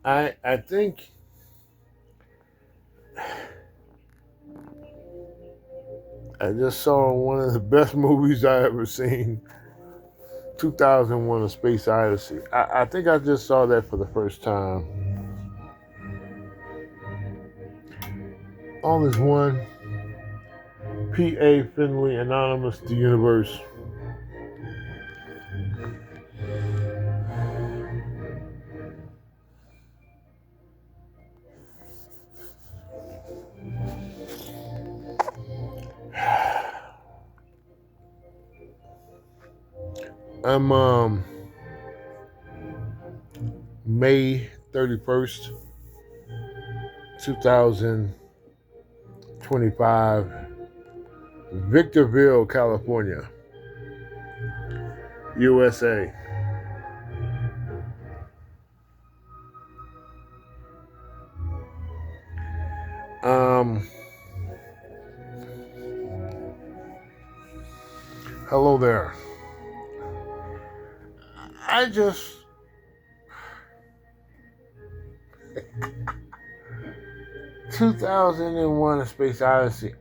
I think I just saw one of the best movies I ever seen, 2001: A Space Odyssey. I think I just saw that for the first time. All is one. P.A. Finley, Anonymous, TheUniVerse. I'm May 31st, 2025, Victorville, California, USA. Um, Hello there. I just 2001: A Space Odyssey.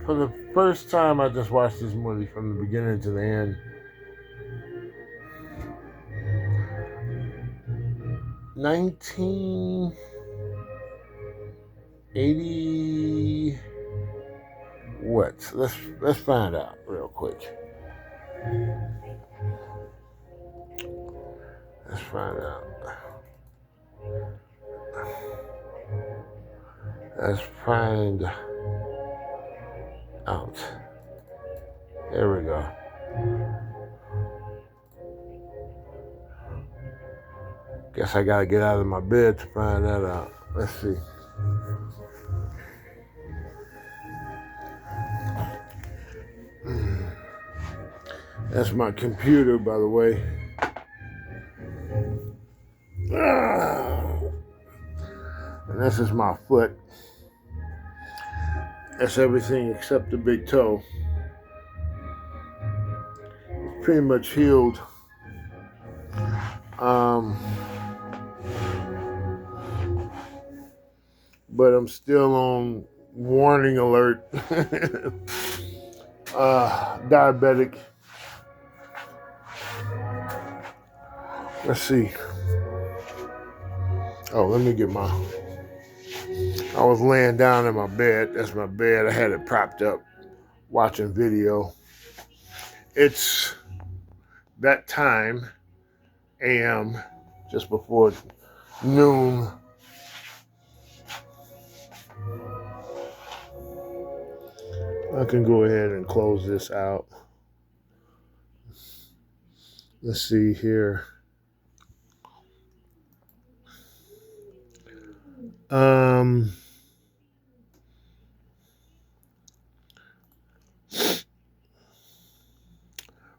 For the first time, I just watched this movie from the beginning to the end. 1980. What? Let's find out real quick. Let's find out. Let's find out. There we go. Guess I gotta get out of my bed to find that out. Let's see. That's my computer, by the way. And this is my foot. That's everything except the big toe. It's pretty much healed. But I'm still on warning alert. Diabetic. Let's see. Oh, let me get my. I was laying down in my bed. That's my bed. I had it propped up, watching video. It's that time, AM, just before noon. I can go ahead and close this out. Let's see here. Um,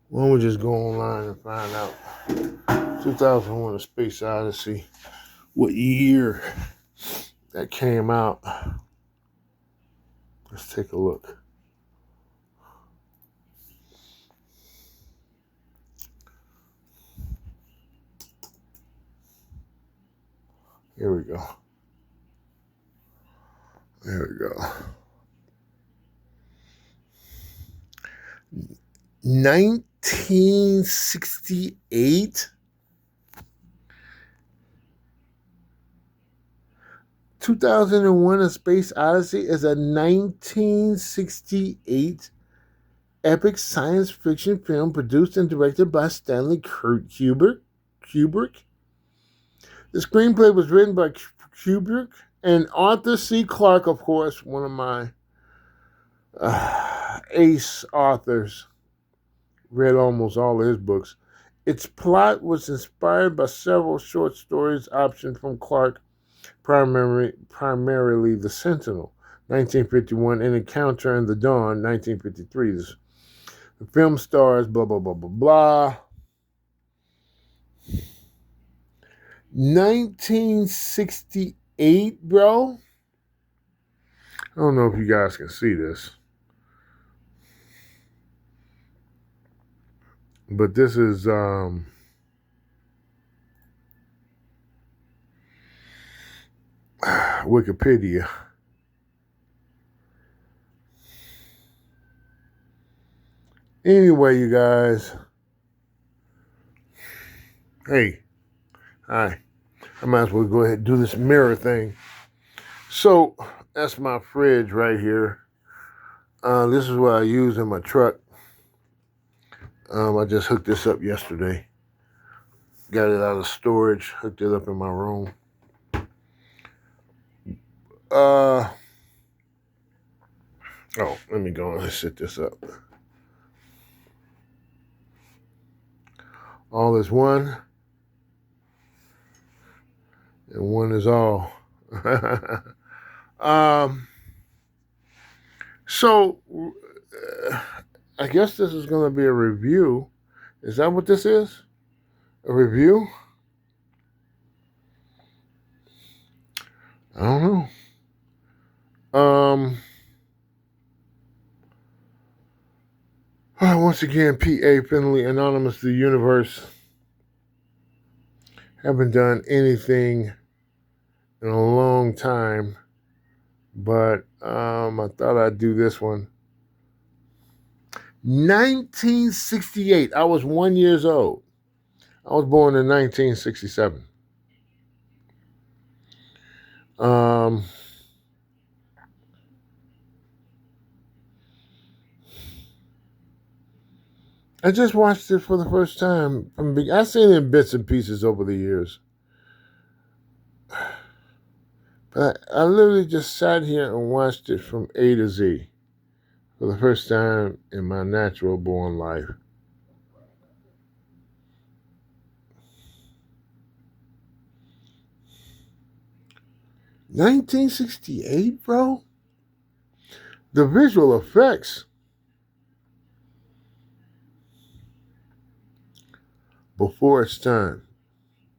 Why don't we just go online and find out 2001: A Space Odyssey, what year that came out. Let's take a look. Here we go. There we go. 1968. 2001: A Space Odyssey is a 1968 epic science fiction film produced and directed by Stanley Kubrick. The screenplay was written by Kubrick and Arthur C. Clarke, of course, one of my ace authors. Read almost all of his books. Its plot was inspired by several short stories optioned from Clarke, primarily The Sentinel, 1951, and Encounter in the Dawn, 1953. The film stars blah, blah, blah, blah, blah. 1968, bro. I don't know if you guys can see this. But this is Wikipedia. Anyway, you guys. Hey, hi. I might as well go ahead and do this mirror thing. So that's my fridge right here. This is what I use in my truck. I just hooked this up yesterday. Got it out of storage, hooked it up in my room. Oh, let me go and set this up. All is one, and one is all. So, I guess this is going to be a review. Is that what this is? A review? I don't know. Once again, P.A. Finley, Anonymous, TheUniVerse. Haven't done anything in a long time, but I thought I'd do this one. 1968. I was 1 year old. I was born in 1967. I just watched it for the first time. I've seen it in bits and pieces over the years. But I literally just sat here and watched it from A to Z for the first time in my natural born life. $1968, bro? The visual effects. Before its time.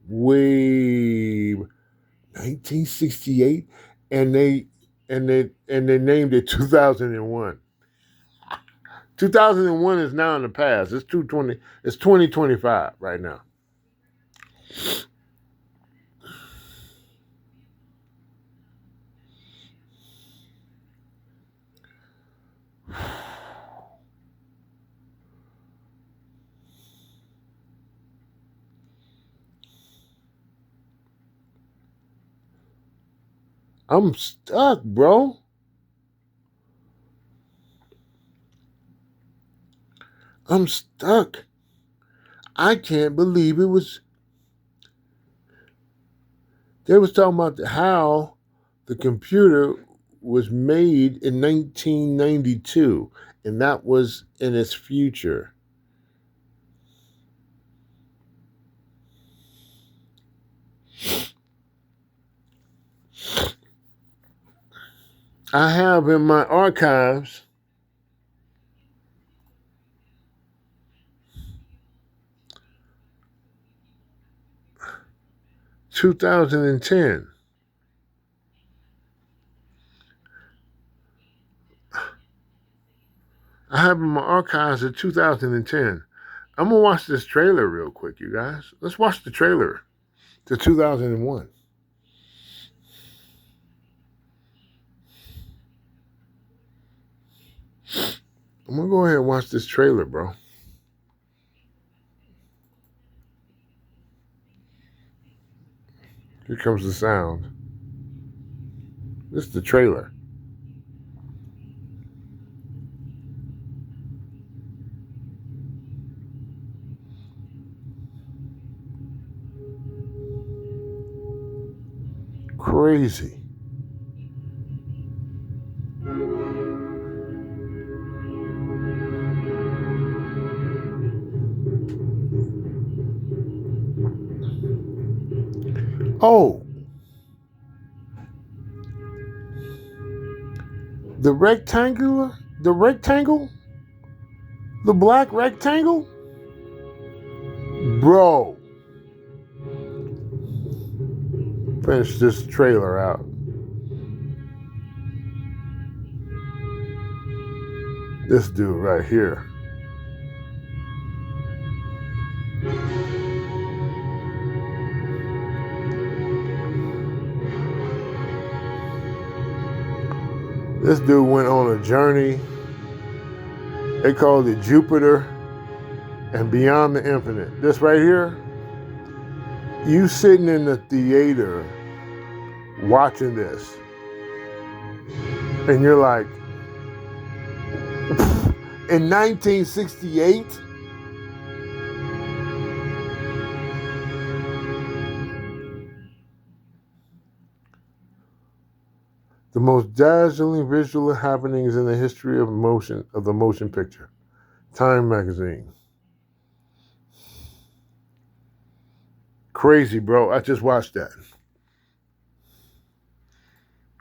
Way 1968, and they named it 2001. 2001 is now in the past. It's 2025 right now. I'm stuck, bro. I'm stuck. I can't believe it was. They was talking about how the computer was made in 1992, and that was in its future. I have in my archives 2010. I have in my archives of 2010. I'm gonna watch this trailer real quick, you guys. Let's watch the trailer to 2001. I'm gonna go ahead and watch this trailer, bro. Here comes the sound. This is the trailer. Crazy. Oh, the rectangle, the black rectangle, bro. Finish this trailer out. This dude right here. This dude went on a journey. They called it Jupiter and Beyond the Infinite. This right here, you sitting in the theater watching this, and you're like, in 1968? The most dazzling visual happenings in the history of the motion picture. Time magazine. Crazy, bro. I just watched that.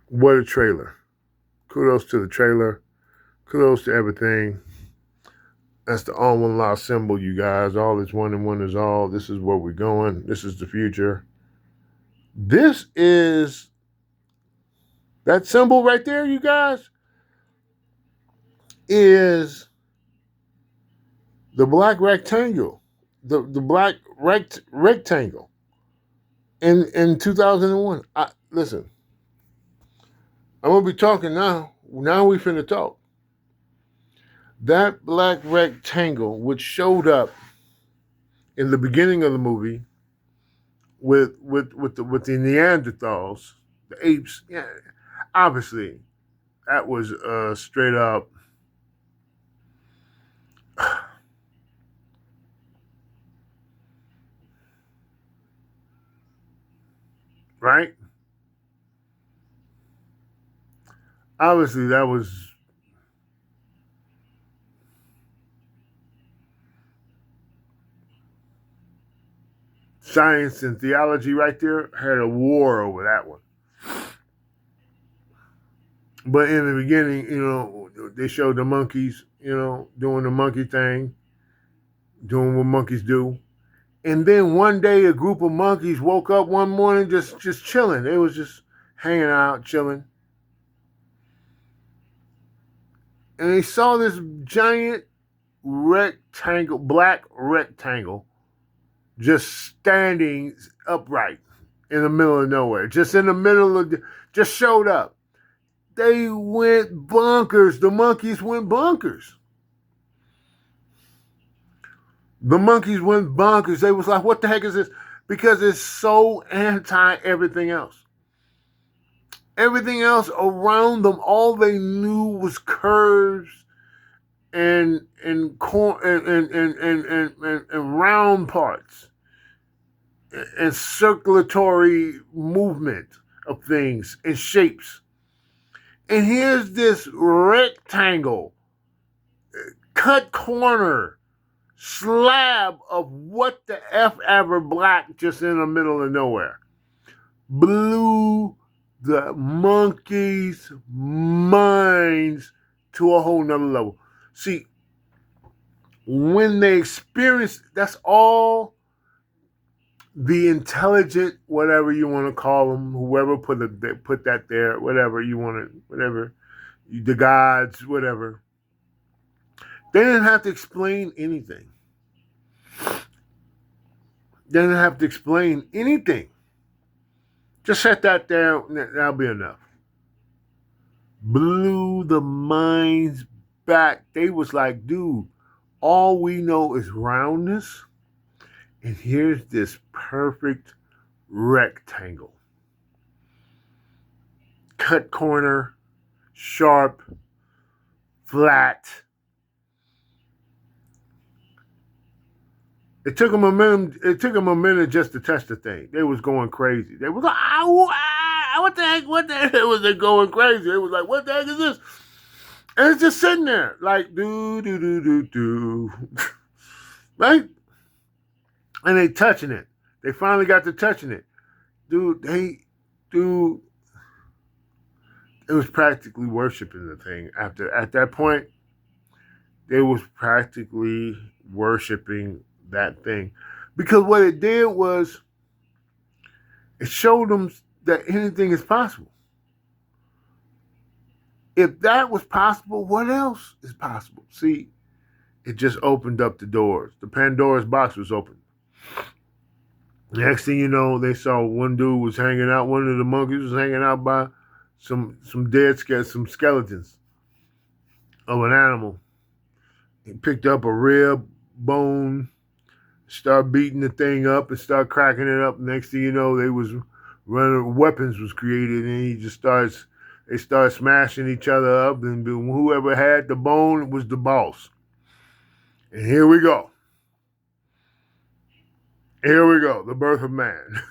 What a trailer. Kudos to the trailer. Kudos to everything. That's the all one law symbol, you guys. All is one and one is all. This is where we're going. This is the future. This is that symbol right there, you guys, is the black rectangle. The black rectangle in 2001. Listen, I'm gonna be talking now. Now we finna talk. That black rectangle, which showed up in the beginning of the movie with the Neanderthals, the apes. Yeah, obviously that was straight up. Right? Obviously, that was science and theology right there. Had a war over that one. But in the beginning, they showed the monkeys, doing the monkey thing, doing what monkeys do. And then one day, a group of monkeys woke up one morning just chilling. They was just hanging out, chilling. And they saw this giant rectangle, black rectangle, just standing upright in the middle of nowhere. Just in the middle of, just showed up. They went bonkers. The monkeys went bonkers. The monkeys went bonkers. They was like, what the heck is this? Because it's so anti everything else. Everything else around them, all they knew was curves and round parts and circulatory movement of things and shapes. And here's this rectangle, cut corner, slab of what the F ever black just in the middle of nowhere. Blew the monkeys' minds to a whole nother level. See, when they experience, that's all the intelligent, whatever you want to call them, whoever put that there, whatever you want to, whatever, the gods, whatever. They didn't have to explain anything. They didn't have to explain anything. Just set that there, that'll be enough. Blew the minds back. They was like, dude, all we know is roundness, and here's this perfect rectangle. Cut corner, sharp, flat. It took them a minute. It took them a minute just to test the thing. They was going crazy. They was like, what the heck? What the heck was they going crazy? They was like, what the heck is this? And it's just sitting there, like do, right? And they touching it. They finally got to touching it, dude. It was practically worshiping the thing. At that point, they was practically worshiping that thing, because what it did was it showed them that anything is possible. If that was possible, what else is possible? See, it just opened up the doors. The Pandora's box was open. Next thing you know, they saw one dude was hanging out. One of the monkeys was hanging out by some skeletons of an animal. He picked up a rib, bone, start beating the thing up and start cracking it up. Next thing you know, they was running weapons was created, and they start smashing each other up, and whoever had the bone was the boss. And here we go. Here we go. The birth of man.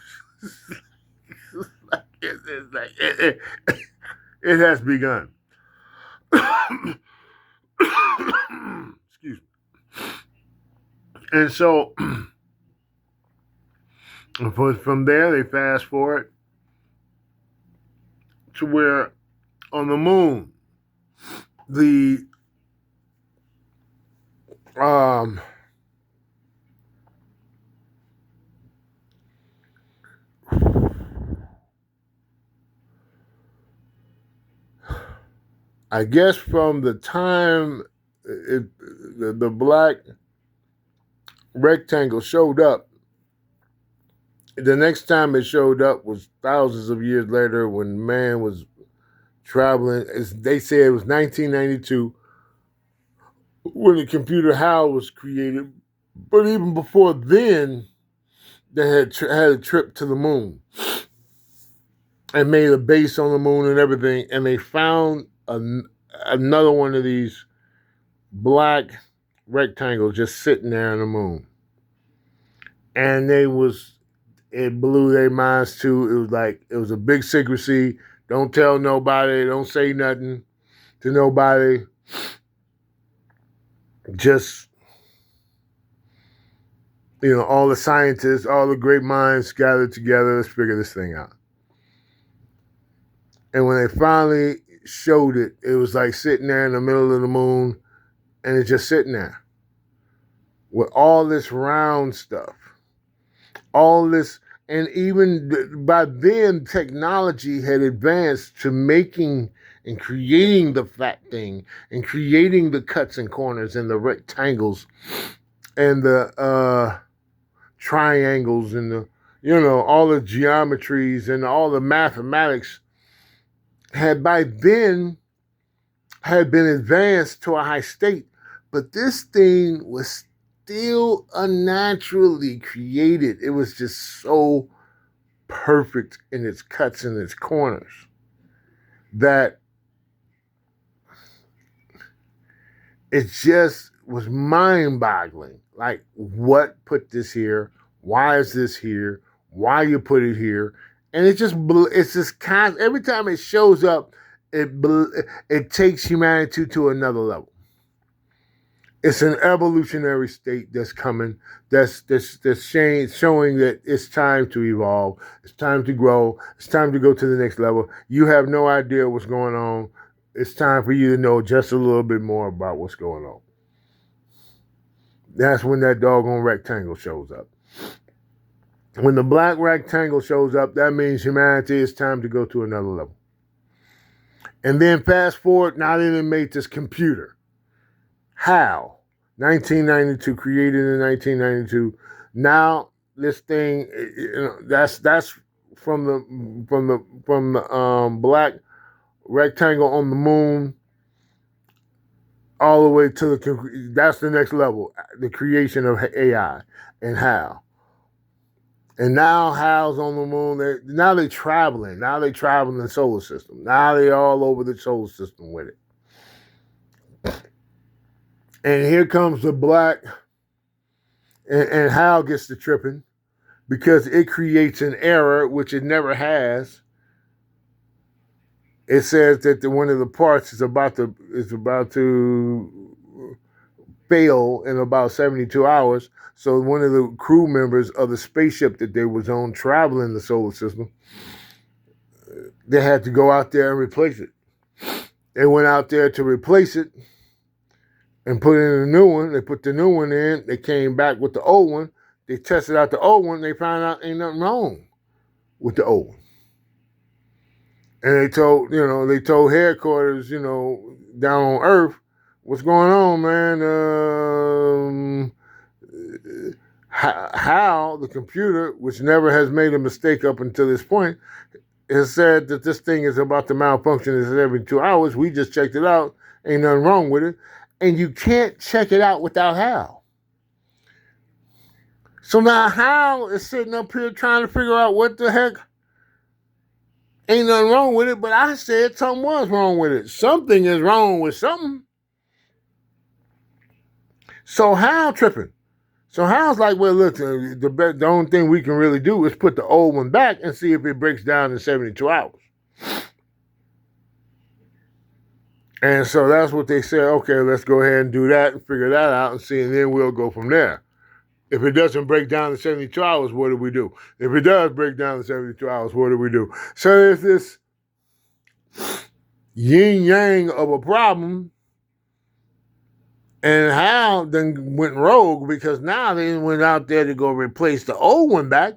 It has begun. Excuse me. And so from there, they fast forward to where on the moon, the I guess from the time the black rectangle showed up, the next time it showed up was thousands of years later when man was traveling. They say it was 1992 when the computer HAL was created. But even before then, they had a trip to the moon and made a base on the moon and everything. And they found another one of these black rectangles just sitting there on the moon. And it blew their minds too. It was a big secrecy. Don't tell nobody. Don't say nothing to nobody. Just, all the scientists, all the great minds gathered together. Let's figure this thing out. And when they finally showed it, it was like sitting there in the middle of the moon, and it's just sitting there with all this round stuff, all this. And even by then, technology had advanced to making and creating the flat thing and creating the cuts and corners and the rectangles and the triangles and all the geometries and all the mathematics had by then had been advanced to a high state. But this thing was still unnaturally created. It was just so perfect in its cuts and its corners that it just was mind-boggling. Like, what put this here? Why is this here? Why you put it here? And it's just constant. Every time it shows up, it takes humanity to another level. It's an evolutionary state that's coming, that's showing that it's time to evolve, it's time to grow, it's time to go to the next level. You have no idea what's going on. It's time for you to know just a little bit more about what's going on. That's when that doggone rectangle shows up. When the black rectangle shows up, that means humanity is time to go to another level. And then fast forward, now they made this computer. HAL, 1992, created in 1992. Now this thing, that's from the black rectangle on the moon all the way to that's the next level, the creation of AI and HAL. And now HAL's on the moon. Now they're traveling. Now they travel in the solar system. Now they're all over the solar system with it. And here comes the black, and HAL gets to tripping because it creates an error, which it never has. It says that one of the parts is about to fail in about 72 hours. So one of the crew members of the spaceship that they was on traveling the solar system, they had to go out there and replace it. They went out there to replace it and put in a new one. They put the new one in. They came back with the old one. They tested out the old one. They found out ain't nothing wrong with the old one. And they told headquarters, down on Earth, what's going on, man? HAL, the computer, which never has made a mistake up until this point, has said that this thing is about to malfunction in 72 hours. We just checked it out. Ain't nothing wrong with it. And you can't check it out without Hal. So now Hal is sitting up here trying to figure out what the heck. Ain't nothing wrong with it, but I said something was wrong with it. Something is wrong with something. So Hal tripping. So Hal's like, well, look, the only thing we can really do is put the old one back and see if it breaks down in 72 hours. And so that's what they said. Okay, let's go ahead and do that and figure that out and see, and then we'll go from there. If it doesn't break down in 72 hours, what do we do? If it does break down in 72 hours, what do we do? So there's this yin-yang of a problem, and Hal then went rogue because now they went out there to go replace the old one back,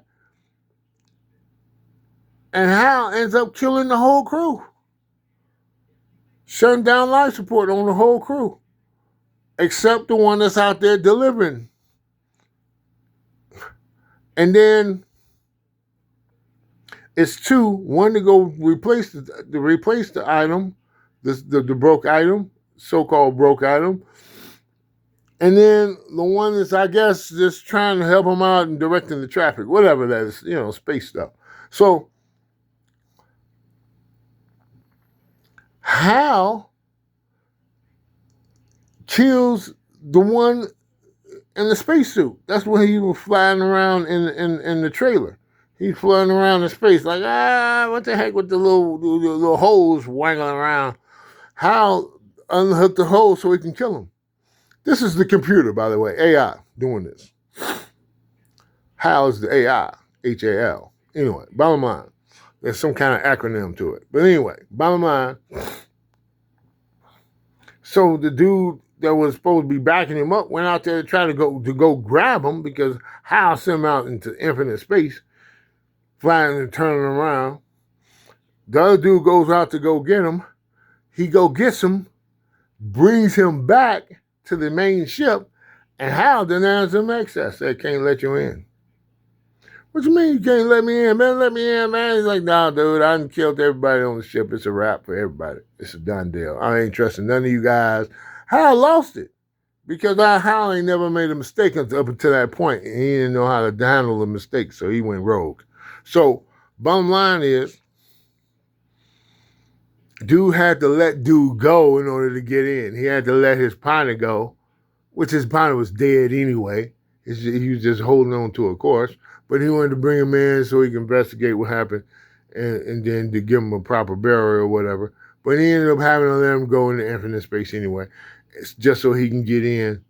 and Hal ends up killing the whole crew. Shutting down life support on the whole crew, except the one that's out there delivering. And then it's two: one to go replace the item, the broke item, so-called broke item, and then the one that's, I guess, just trying to help him out and directing the traffic, whatever that is, space stuff. So Hal kills the one in the spacesuit. That's when he was flying around in the trailer. He's flying around in space like, what the heck with the little holes wangling around. Hal unhooked the hole so he can kill him. This is the computer, by the way, AI doing this. Hal is the AI, HAL. Anyway, bottom line, there's some kind of acronym to it. But anyway, bottom line, so the dude that was supposed to be backing him up went out there to try to go grab him because Hal sent him out into infinite space, flying and turning around. The other dude goes out to go get him. He gets him, brings him back to the main ship, and Hal denies him access. They can't let you in. What you mean you can't let me in, man? Let me in, man. He's like, nah, dude, I done killed everybody on the ship. It's a wrap for everybody. It's a done deal. I ain't trusting none of you guys. Hal lost it because Hal ain't never made a mistake up until that point, and he didn't know how to handle the mistake, so he went rogue. So, bottom line is, dude had to let dude go in order to get in. He had to let his partner go, which his partner was dead anyway. He was just holding on to a course, but he wanted to bring him in so he can investigate what happened and then to give him a proper burial or whatever. But he ended up having to let him go into infinite space anyway. It's just so he can get in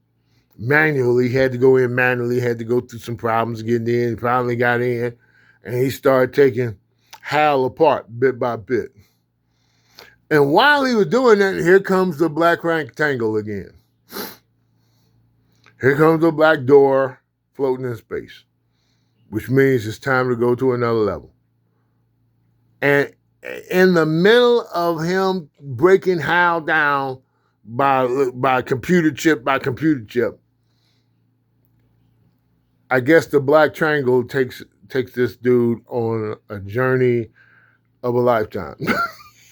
manually. He had to go in manually, had to go through some problems getting in. He finally got in, and he started taking Hal apart bit by bit. And while he was doing that, here comes the black rectangle again. Here comes the black door floating in space, which means it's time to go to another level. And in the middle of him breaking Hal down by computer chip by computer chip, I guess the black triangle takes this dude on a journey of a lifetime.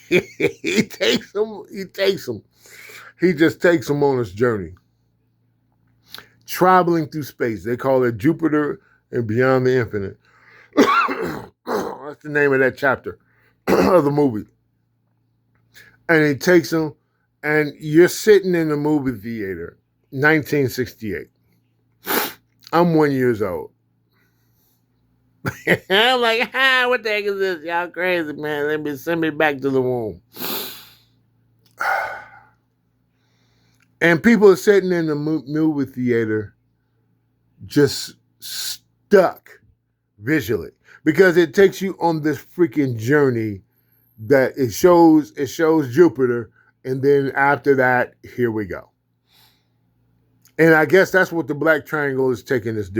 He takes him. He just takes him on his journey. Traveling through space. They call it Jupiter and Beyond the Infinite. That's the name of that chapter of the movie. And he takes him, and you're sitting in the movie theater, 1968. I'm 1 year old. I'm like, what the heck is this? Y'all crazy, man. Send me back to the womb. And people are sitting in the movie theater just stuck visually because it takes you on this freaking journey that it shows Jupiter, and then after that, here we go. And I guess that's what the black triangle is taking this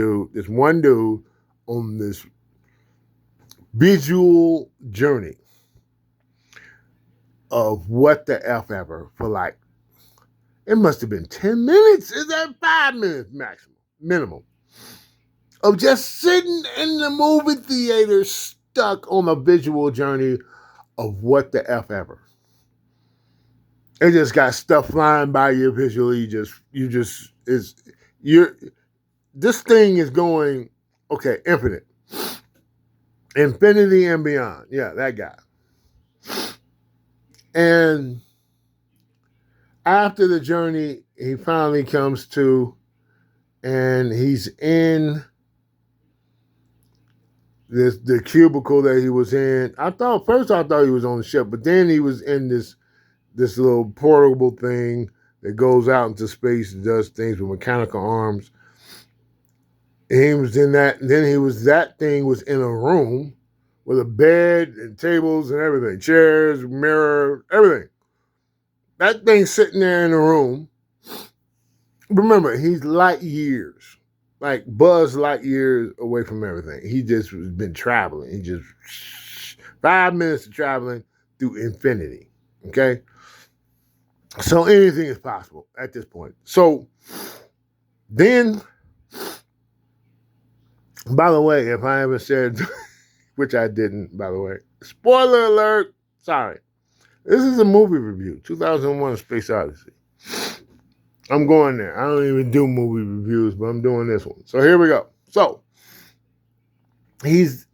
one dude on this visual journey of what the F ever for like, it must have been 10 minutes. Is that 5 minutes minimum, of just sitting in the movie theater stuck on a visual journey of what the F ever. It just got stuff flying by you visually. This thing is going, okay, infinite. Infinity and beyond. Yeah, that guy. And after the journey, he finally comes to, and he's in the cubicle that he was in. I thought he was on the ship, but then he was in this little portable thing that goes out into space and does things with mechanical arms. And he was in that, and then that thing was in a room with a bed and tables and everything, chairs, mirror, everything. That thing sitting there in the room. Remember, he's light years, like Buzz light years away from everything. He just has been traveling. He just 5 minutes of traveling through infinity. Okay? So anything is possible at this point. So then, by the way, if I ever said, which I didn't, by the way, spoiler alert, sorry. This is a movie review, 2001: Space Odyssey. I'm going there. I don't even do movie reviews, but I'm doing this one. So here we go. So he's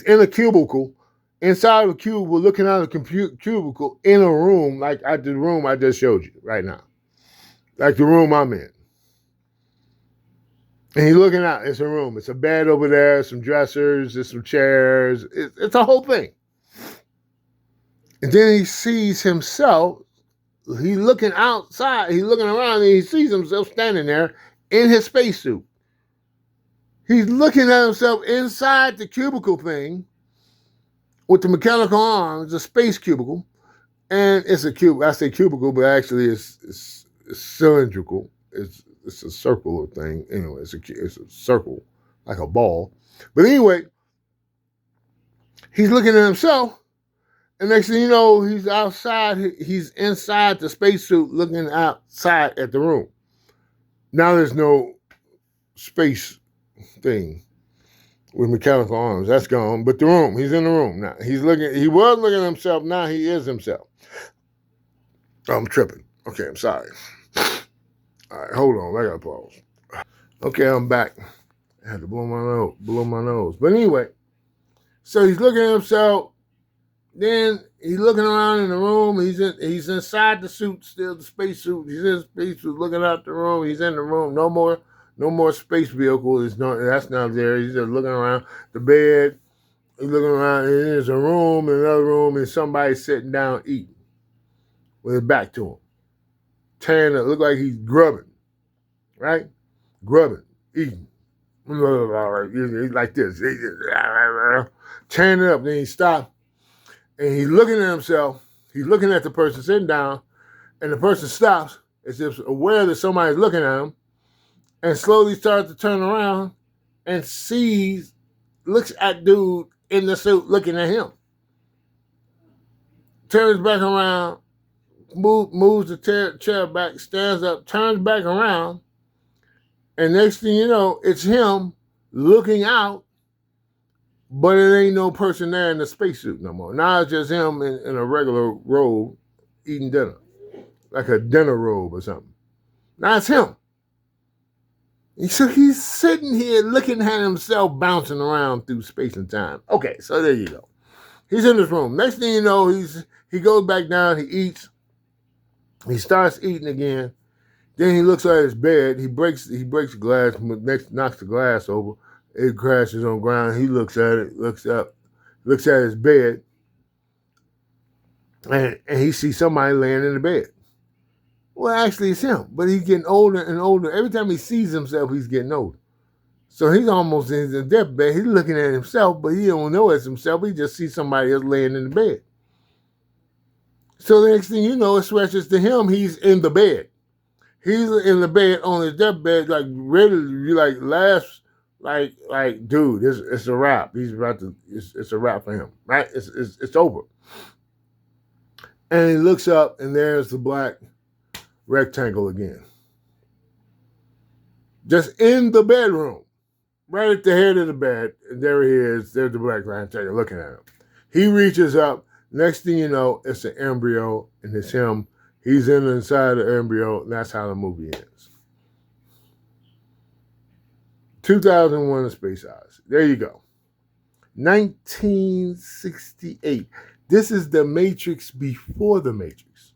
in a cubicle, inside of a cubicle, looking out of a cubicle in a room, like at the room I just showed you right now, like the room I'm in. And he's looking out. It's a room. It's a bed over there, some dressers, there's some chairs. It's a whole thing. And then he sees himself. He's looking outside. He's looking around, and he sees himself standing there in his spacesuit. He's looking at himself inside the cubicle thing with the mechanical arms, the space cubicle. And it's a cube. I say cubicle, but actually it's cylindrical. It's a circular thing. Anyway, it's a circle, like a ball. But anyway, he's looking at himself, and next thing you know, he's outside. He's inside the spacesuit, looking outside at the room. Now there's no space thing with mechanical arms. That's gone. But the room, he's in the room now. He was looking at himself. Now he is himself. I'm tripping. Okay, I'm sorry. All right, hold on. I got to pause. Okay, I'm back. I had to blow my nose. But anyway, so he's looking at himself. Then he's looking around in the room. He's inside the suit still, the space suit. He's in the space suit, looking out the room. He's in the room. No more space vehicle. That's not there. He's just looking around the bed. He's looking around, and there's a room, another room, and somebody sitting down eating with his back to him. Tearing it, look like he's grubbing, right? Grubbing, eating. He's like this. Tearing it up. Then he stops, and he's looking at himself. He's looking at the person sitting down, and the person stops, as if aware that somebody's looking at him, and slowly starts to turn around and looks at dude in the suit looking at him. Turns back around, moves the chair back, stands up, turns back around, and next thing you know, it's him looking out, but it ain't no person there in the spacesuit no more. Now it's just him in a regular robe eating dinner, like a dinner robe or something. Now it's him. So he's sitting here looking at himself bouncing around through space and time. Okay, so there you go. He's in this room. Next thing you know, he goes back down, he eats. He starts eating again. Then he looks at his bed. He breaks the glass, knocks the glass over. It crashes on the ground. He looks at it, looks up, looks at his bed, and he sees somebody laying in the bed. Well, actually, it's him, but he's getting older and older. Every time he sees himself, he's getting older. So he's almost in his deathbed. He's looking at himself, but he don't know it's himself. He just sees somebody else laying in the bed. So the next thing you know, it switches to him. He's in the bed. He's in the bed on his deathbed, like ready to be like last, like dude, it's a wrap. He's about to. It's a wrap for him, right? It's over. And he looks up, and there's the black rectangle again. Just in the bedroom. right at the head of the bed, and there he is. There's the Black Lantern looking at him. He reaches up. Next thing you know, it's an embryo, and it's him. He's inside the embryo, and that's how the movie ends. 2001: A Space Odyssey. There you go. 1968. This is the Matrix before the Matrix.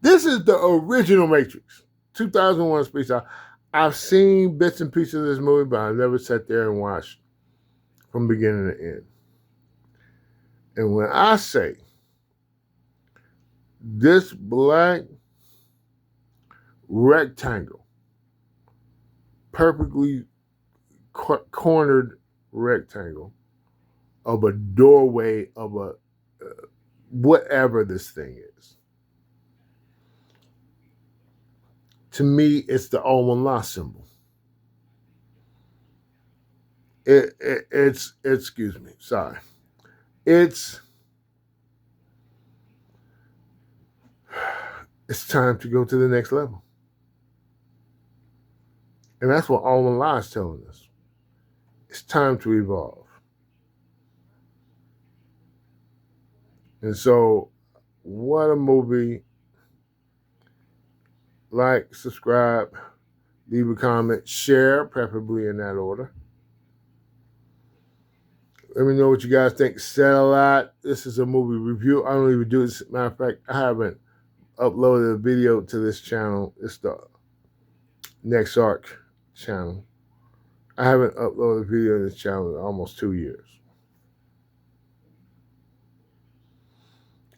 This is the original Matrix. 2001: A Space Odyssey. I've seen bits and pieces of this movie, but I've never sat there and watched from beginning to end. And when I say this black rectangle, perfectly cornered rectangle of a doorway of a whatever this thing is, to me, it's the Allah symbol. It's excuse me, sorry. It's time to go to the next level. And that's what Allah is telling us. It's time to evolve. And so, what a movie. Like, subscribe, leave a comment, share, preferably in that order. Let me know what you guys think. Said a lot. This is a movie review. I don't even do this. Matter of fact, I haven't uploaded a video to this channel. It's the NexA.R.K channel. I haven't uploaded a video to this channel in almost 2 years.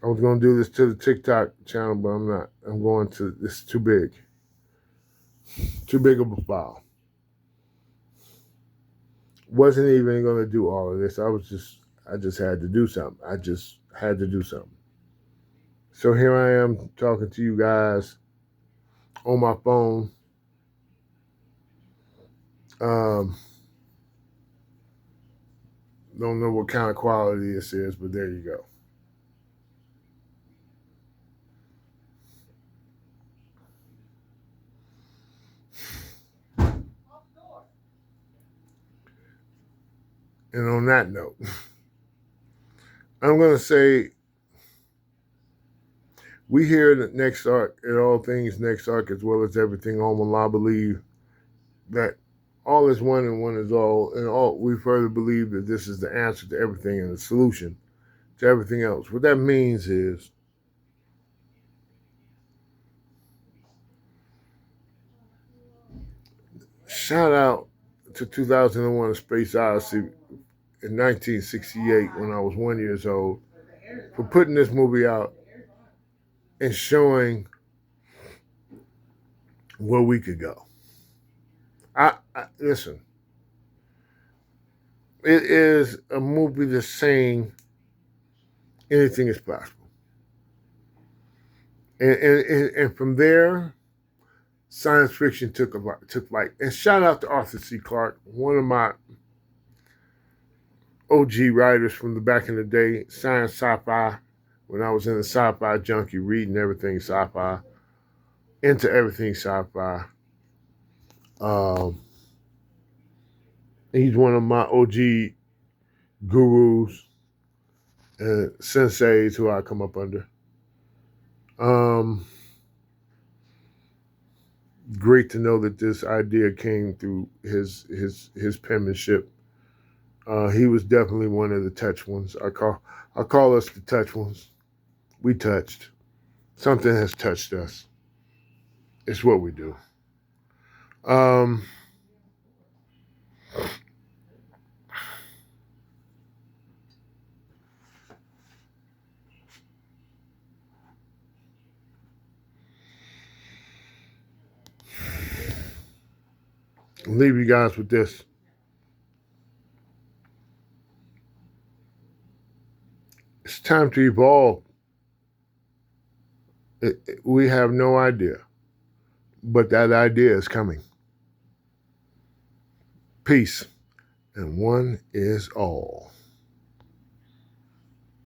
I was going to do this to the TikTok channel, but I'm not. I'm going to, this is too big. Too big of a file. Wasn't even going to do all of this. I just had to do something. I just had to do something. So here I am talking to you guys on my phone. Don't know what kind of quality this is, but there you go. And on that note, I'm going to say we here at NexA.R.K, at all things NexA.R.K, as well as everything on Allah, believe that all is one and one is all, and all we further believe that this is the answer to everything and the solution to everything else. What that means is shout out to 2001: A Space Odyssey in 1968 when I was 1 year old for putting this movie out and showing where we could go. I listen. It is a movie that's saying anything is possible, and from there, science fiction took flight. And shout out to Arthur C. Clarke, one of my OG writers from the back in the day, science sci-fi. When I was in the sci-fi junkie, reading everything sci-fi, into everything sci-fi. He's one of my OG gurus and senseis who I come up under. Great to know that this idea came through his penmanship. He was definitely one of the touch ones. I call us the touch ones. We touched. Something has touched us. It's what we do. I'll leave you guys with this. It's time to evolve. We have no idea, but that idea is coming. Peace, and one is all.